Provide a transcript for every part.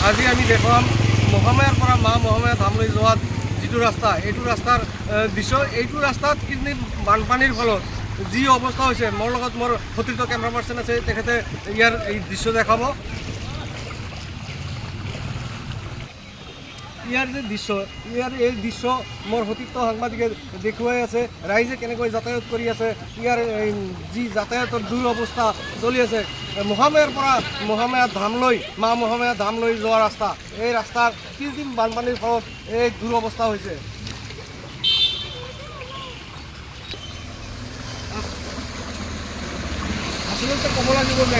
আজি আমি দেখাম মহামায়াৰ পৰা মা মহামায়া ধামলৈ যোৱা যিটো ৰাস্তা, এইটো ৰাস্তাৰ দৃশ্য। এইটো ৰাস্তাত কিন্তু বানপানীৰ ফলত যি অৱস্থা হৈছে, মোৰ লগত মোৰ সতীৰ্থ কেমেৰা পাৰ্চন আছে, তেখেতে ইয়াৰ এই দৃশ্য দেখাব। ইয়াৰ যে দৃশ্য, এই দৃশ্য মোৰ সতীৰ্থ সাংবাদিকে দেখুৱাই আছে, ৰাইজে কেনেকৈ যাতায়াত কৰি আছে, ইয়াৰ যি যাতায়াতৰ দুৰৱস্থা চলি আছে। মহামায়াৰ পৰা মহামায়া ধামলৈ, মা মহামায়া ধামলৈ যোৱা ৰাস্তা, এই ৰাস্তাৰ কৃত্ৰিম বানপানীৰ ফলত এই দুৰৱস্থা হৈছে। আচলতে ক'ব লাগিব যে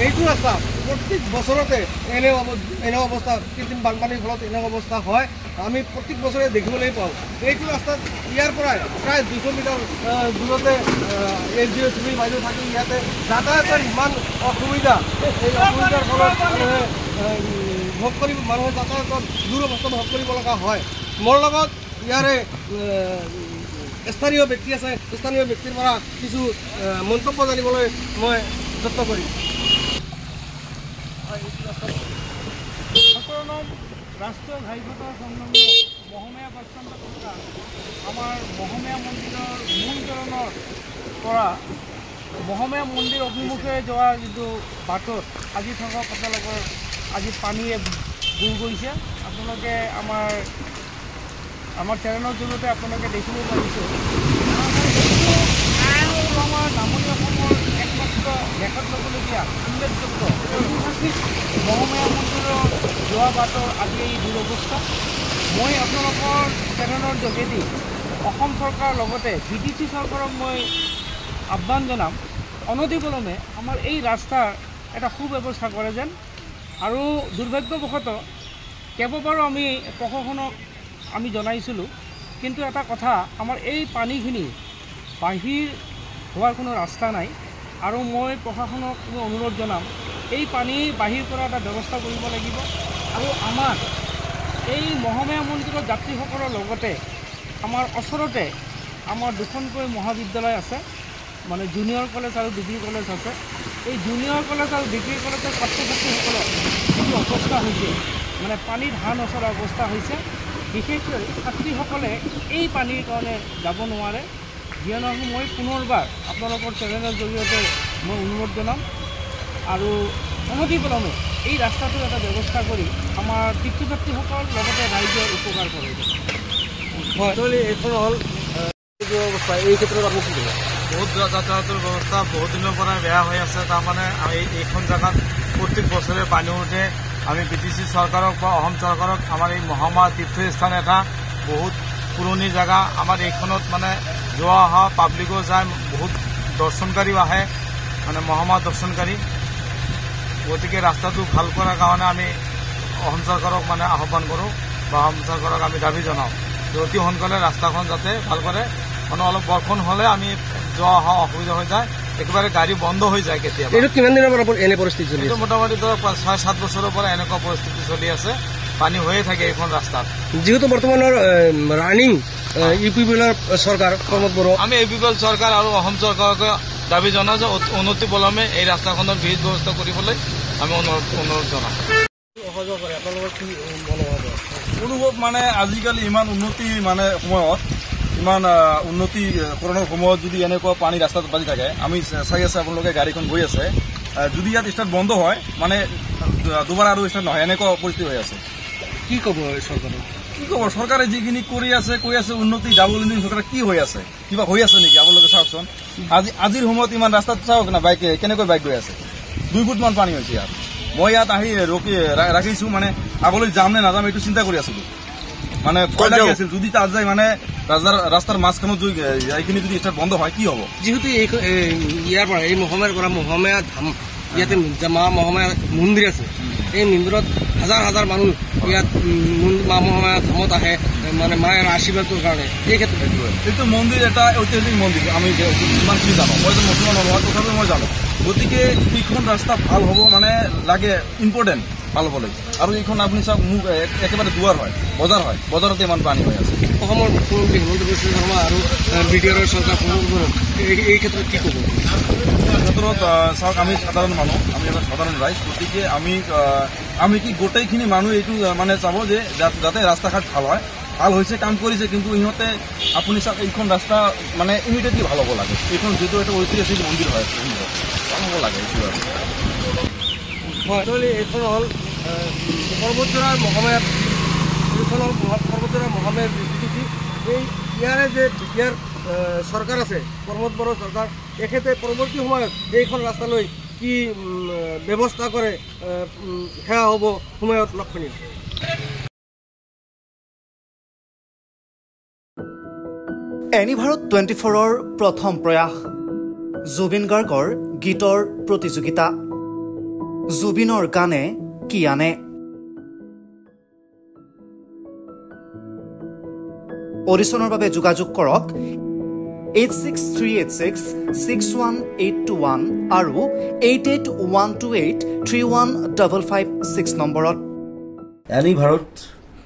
এইটো ৰাস্তা প্ৰত্যেক বছৰতে এনে অৱস্থা, কৃত্ৰিম বানপানীৰ ফলত এনে অৱস্থা হয়, আমি প্ৰত্যেক বছৰে দেখিবলৈ পাওঁ। এইটো ৰাস্তাত ইয়াৰ পৰাই প্ৰায় 200 মিটাৰ দূৰতে SDO বাইদেউ থাকি ইয়াতে যাতায়াতৰ ইমান অসুবিধা, এই অসুবিধাৰ ফলত মানুহে যাতায়াতৰ দুৰৱস্থা ভোগ কৰিব লগা হয়। মোৰ লগত ইয়াৰে স্থানীয় ব্যক্তি আছে, স্থানীয় ব্যক্তিৰ পৰা কিছু মন্তব্য জানিবলৈ মই যত্ন কৰিম। ৰাষ্ট্ৰীয় ঘাইপথৰ সংলগ্ন মহামায়া প্ৰচণ্ড কথা আমাৰ মহামায়া মন্দিৰৰ মূল চৰণৰ পৰা মহামায়া মন্দিৰ অভিমুখে যোৱা যিটো বাটত আজি থকা আপোনালোকৰ আজি পানীয়ে বুৰ গৈছে। আপোনালোকে আমাৰ চেনেলৰ জৰিয়তে আপোনালোকে দেখিব পাৰিছোঁ। আমাৰ নামনি অসমৰ একমাত্ৰ লেখত ল'বলগীয়া উল্লেখযোগ্য ঐতিহাসিক মহামায়া মন্দিৰৰ যোৱা বাটৰ আজি এই দুৰৱস্থা। মই আপোনালোকৰ চেনেলৰ যোগেদি অসম চৰকাৰৰ লগতে BTC চৰকাৰক মই আহ্বান জনাম, অনতিপলমে আমাৰ এই ৰাস্তাৰ এটা সুব্যৱস্থা কৰে যেন। আৰু দুৰ্ভাগ্যবশতঃ কেইবাবাৰো আমি প্ৰশাসনক আমি জনাইছিলোঁ, কিন্তু এটা কথা, আমাৰ এই পানীখিনি বাহিৰ হোৱাৰ কোনো ৰাস্তা নাই। আৰু মই প্ৰশাসনক অনুৰোধ জনাম, এই পানী বাহিৰ কৰা এটা ব্যৱস্থা কৰিব লাগিব। আৰু আমাৰ এই মহামায়া মন্দিৰৰ যাত্ৰীসকলৰ লগতে আমাৰ ওচৰতে আমাৰ দুখনকৈ মহাবিদ্যালয় আছে, মানে জুনিয়ৰ কলেজ আৰু ডিগ্ৰী কলেজ আছে। এই জুনিয়ৰ কলেজ আৰু ডিগ্ৰী কলেজৰ ছাত্ৰ ছাত্ৰীসকলৰ যিটো অৱস্থা হৈছে, মানে পানীত হাঁহ নচৰা অৱস্থা হৈছে। বিশেষকৈ ছাত্ৰীসকলে এই পানীৰ কাৰণে যাব নোৱাৰে। যিয়ে নহওক মই পুনৰবাৰ আপোনালোকৰ চেনেলৰ জৰিয়তে মই অনুৰোধ জনাম আৰু অনতিপলমে এই ৰাস্তাটোৰ এটা ব্যৱস্থা কৰি আমাৰ তীৰ্থযাত্ৰীসকল লগতে ৰাইজৰ উপকাৰ কৰে। হয়, এইখন হ'ল অৱস্থা। এই ক্ষেত্ৰত আপুনি কি কৰিব? বহুত যাতায়াতৰ ব্যৱস্থা বহুত দিনৰ পৰা বেয়া হৈ আছে। তাৰমানে এইখন জেগাত প্ৰত্যেক বছৰে পানী উঠে। আমি BTC চৰকাৰক বা অসম চৰকাৰক আমাৰ এই মহামায়া তীৰ্থস্থান এটা বহুত পুৰণি জেগা, আমাৰ এইখনত মানে যোৱা অহা পাব্লিকো যায়, বহুত দৰ্শনকাৰীও আহে, মানে মহামায়া দৰ্শনকাৰী। গতিকে ৰাস্তাটো ভাল কৰাৰ কাৰণে আমি অসম চৰকাৰক মানে আহ্বান কৰোঁ বা অসম চৰকাৰক আমি দাবী জনাওঁ যে অতি সোনকালে ৰাস্তাখন যাতে ভাল কৰে। মানে অলপ বৰষুণ হ'লে আমি যোৱা অহা অসুবিধা হৈ যায়, একেবাৰে গাড়ী বন্ধ হৈ যায় কেতিয়াবা। এইটো কিমান দিনৰ পৰা এনে পৰিস্থিতি চলি আছে? মোটামুটি ধৰক 6-7 বছৰৰ পৰা এনেকুৱা পৰিস্থিতি চলি আছে, পানী হৈয়ে থাকে এইখন ৰাস্তাত। যিহেতু বৰ্তমানৰ ৰানিং UPPL চৰকাৰ প্ৰমোদ বড়ো, আমি UPPL চৰকাৰ আৰু অসম চৰকাৰকে দাবী জনাওঁ যে অনতিপলমে এই ৰাস্তাখনৰ ব্ৰিজ ব্যৱস্থা কৰিবলৈ আমি অনুৰোধ জনাওঁ। সহযোগ কৰে আপোনালোকৰ কি অনুভৱ? মানে আজিকালি ইমান উন্নতি মানে সময়ত, ইমান উন্নতিকৰণৰ সময়ত যদি এনেকুৱা পানী ৰাস্তাত বাজি থাকে, আমি চাই আছে আপোনালোকে গাড়ীখন গৈ আছে, যদি ইয়াত ষ্টাৰ্ট বন্ধ হয় মানে দুবাৰ আৰু ষ্টাৰ্ট নহয়, এনেকুৱা পৰিস্থিতি হৈ আছে। কি ক'ব চৰকাৰে? কি ক'ব, চৰকাৰে যিখিনি কৰি আছে কৈ আছে উন্নতি, ডাবল ইঞ্জিন চৰকাৰে কি হৈ আছে? কিবা হৈ আছে নেকি? আপোনালোকে চাওকচোন, আজিৰ সময়ত ইমান ৰাস্তাত চাওক না, বাইক কেনেকৈ বাইক গৈ আছে, 2 ফুটমান পানী হৈছে ইয়াত। মই ইয়াত আহি ৰাখিছোঁ, মানে আগলৈ যাম নে নাযাম এইটো চিন্তা কৰি আছিলোঁ, মানে ভয় লাগি আছিল যদি তাত যায়, মানে ৰাস্তাৰ মাজখনত এইখিনি যদি ষ্টাৰ্ট বন্ধ হয় কি হ'ব? যিহেতু ইয়াৰ পৰা এই মহামায়াৰ পৰা মহামায়া ধাম, ইয়াতে মা মহামায়া মন্দিৰ আছে, এই মন্দিৰত হাজাৰ হাজাৰ মানুহ ইয়াত মা মহামায়া ধামত আহে, মানে মায়েৰ আশীৰ্বাদৰ কাৰণে। এই ক্ষেত্ৰত এইটো মন্দিৰ এটা ঐতিহাসিক মন্দিৰ, আমি যিমানখিনি জানো, মইতো মুছলমান নহয় তথাপিও মই জানো। গতিকে এইখন ৰাস্তা ভাল হ'ব মানে লাগে, ইম্পৰ্টেণ্ট। ভাল হ'ব লাগিব আৰু এইখন আপুনি চাওক মোক একেবাৰে দুৱাৰ হয় বজাৰতে ইমান পানী হৈ আছে অসমৰ মুখ্যমন্ত্ৰী হিমন্ত বিশ্ব শৰ্মা আৰু BTR চৰকাৰ এই ক্ষেত্ৰত কি ক'ব ক্ষেত্ৰত চাওক আমি সাধাৰণ মানুহ আমি এটা সাধাৰণ ৰাইজ গতিকে আমি কি গোটেইখিনি মানুহ এইটো মানে চাব যে যাতে ৰাস্তা ঘাট ভাল হৈছে কাম কৰিছে কিন্তু ইহঁতে আপুনি চাওক এইখন ৰাস্তা মানে ইমিডিয়েটলি ভাল হ'ব লাগে এইখন যিটো এটা ঐতিহাসিক মন্দিৰ হয় ভাল হ'ব লাগে এইটো আৰু একচুৱেলি এইখন হ'ল পৰ্বতজোৰাৰ মহামায়াৰ এইখন হ'ল পৰ্বতজোৰাৰ মহামায়াৰ BTC ইয়াৰে যে ইয়াৰ চৰকাৰ আছে প্ৰমোদ বড়ো চৰকাৰ তেখেতে পৰৱৰ্তী সময়ত এইখন ৰাস্তালৈ কি ব্যৱস্থা কৰে সেয়া হ'ব সময়ত লক্ষণীয় এনিভাৰত 24ৰ প্ৰথম প্ৰয়াস জুবিন গাৰ্গৰ গীতৰ প্ৰতিযোগিতা জুবিনৰ গানে কি আনে অডিশ্যনৰ বাবে যোগাযোগ কৰক 8638661821 আৰু 8812831556 নম্বৰত এনিভাৰত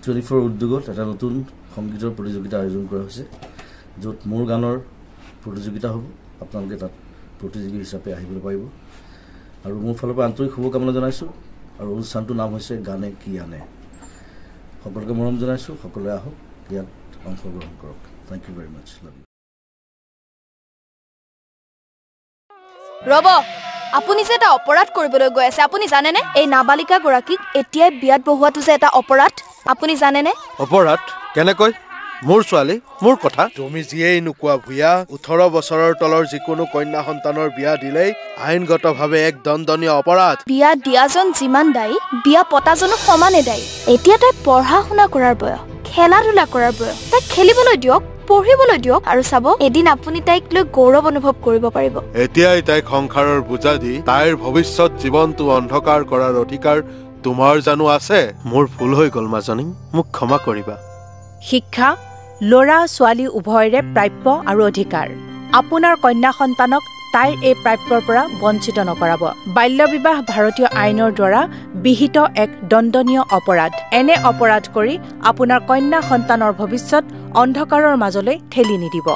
24 উদ্যোগত এটা নতুন সংগীতৰ প্ৰতিযোগিতা আয়োজন কৰা হৈছে য'ত মোৰ গানৰ প্ৰতিযোগিতা হ'ব আপোনালোকে তাত প্ৰতিযোগী হিচাপে আহিবলৈ পাৰিব আৰু মোৰ ফালৰ পৰা আন্তৰিক শুভকামনা জনাইছোঁ আৰু অনুষ্ঠানটোৰ নাম হৈছে গানে কি আনে সকলোকে মৰম জনাইছোঁ সকলোৱে আহক ইয়াত অংশগ্ৰহণ কৰক thank you very much love you ৰব আপুনি যে এটা অপৰাধ কৰিবলৈ গৈ আছে আপুনি জানেনে এই নাবালিকা গৰাকীক এতিয়াই বিয়াত বহোৱাটো যে এটা অপৰাধ আপুনি জানেনে অপৰাধ কেনেকৈ মোৰ ছোৱালী মোৰ কথা তুমি যিয়েই নোকোৱা ভূঞা 18 বছৰৰ তলৰ যিকোনো কন্যা সন্তানৰ বিয়া দিলেই আইনগতভাৱে এক দণ্ডনীয় অপৰাধ বিয়া দিয়াজন যিমান দায়ী বিয়া পতাজনো সমানে দায়ী এতিয়া তাই পঢ়া শুনা কৰাৰ বয়স খেলা ধূলা কৰাৰ বয়স তাই খেলিবলৈ দিয়ক পঢ়িবলৈ দিয়ক আৰু চাব এদিন আপুনি তাইক লৈ গৌৰৱ অনুভৱ কৰিব পাৰিব এতিয়াই তাইক সংসাৰৰ বোজা দি তাইৰ ভৱিষ্যত জীৱনটো অন্ধকাৰ কৰাৰ অধিকাৰ তোমাৰ জানো আছে মোৰ ভুল হৈ গ'ল মাজনী মোক ক্ষমা কৰিবা শিক্ষা ল'ৰা ছোৱালী উভয়ৰে প্ৰাপ্য আৰু অধিকাৰ আপোনাৰ কন্যা সন্তানক তাইৰ এই প্ৰাপ্যৰ পৰা বঞ্চিত নকৰাব বাল্য বিবাহ ভাৰতীয় আইনৰ দ্বাৰা বিহিত এক দণ্ডনীয় অপৰাধ এনে অপৰাধ কৰি আপোনাৰ কন্যা সন্তানৰ ভৱিষ্যত অন্ধকাৰৰ মাজলৈ ঠেলি নিদিব